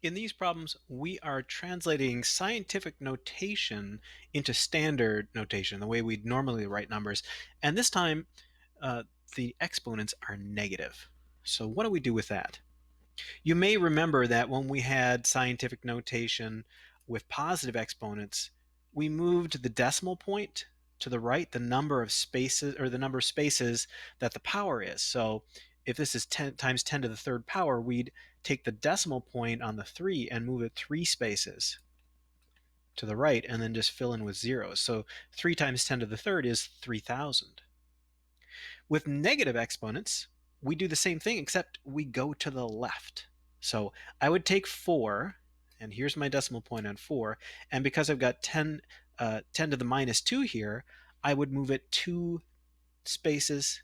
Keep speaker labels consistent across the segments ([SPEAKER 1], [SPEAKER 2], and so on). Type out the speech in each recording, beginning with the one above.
[SPEAKER 1] In these problems, we are translating scientific notation into standard notation, the way we'd normally write numbers. And this time, uh, the exponents are negative. So what do we do with that? You may remember that when we had scientific notation with positive exponents, we moved the decimal point to the right, the number of spaces, or the number of spaces that the power is. So if this is 10 times 10 to the third power, we'd take the decimal point on the 3 and move it 3 spaces to the right and then just fill in with zeros. So 3 times 10 to the third is 3,000. With negative exponents, we do the same thing, except we go to the left. So I would take 4, and here's my decimal point on 4, and because I've got 10 to the minus 2 here, I would move it 2 spaces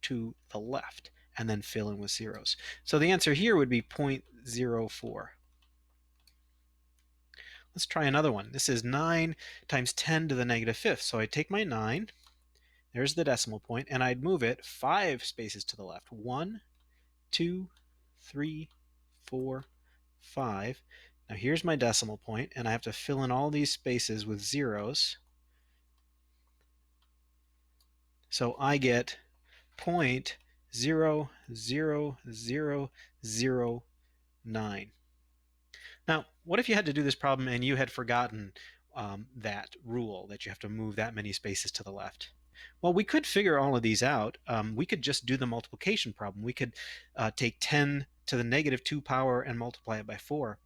[SPEAKER 1] to the left and then fill in with zeros. So the answer here would be 0.04. Let's try another one. This is 9 times 10 to the negative fifth. So I take my 9, there's the decimal point, and I'd move it 5 spaces to the left. 1, 2, 3, 4, 5. Now here's my decimal point, and I have to fill in all these spaces with zeros. So I get 0.00009. Now, what if you had to do this problem and you had forgotten that rule that you have to move that many spaces to the left? Well, we could figure all of these out. We could just do the multiplication problem. We could take 10 to the negative 2 power and multiply it by 4.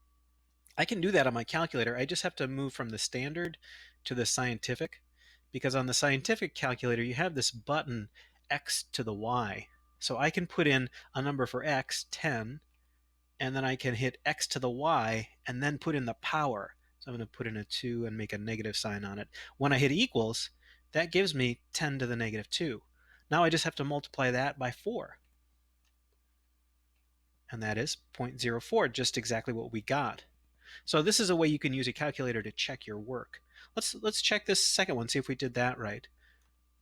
[SPEAKER 1] I can do that on my calculator. I just have to move from the standard to the scientific, because on the scientific calculator, you have this button x to the y. So I can put in a number for x, 10, and then I can hit x to the y and then put in the power. So I'm going to put in a 2 and make a negative sign on it. When I hit equals, that gives me 10 to the negative 2. Now I just have to multiply that by 4. And that is 0.04, just exactly what we got. So this is a way you can use a calculator to check your work. Let's check this second one, see if we did that right.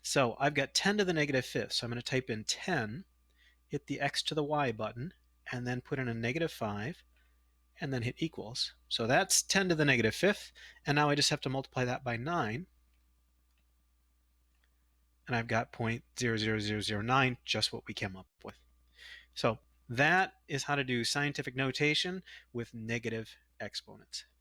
[SPEAKER 1] So I've got 10 to the negative fifth. So I'm going to type in 10, hit the x to the y button, and then put in a negative 5, and then hit equals. So that's 10 to the negative fifth, and now I just have to multiply that by 9, and I've got 0.00009, just what we came up with. So that is how to do scientific notation with negative exponents.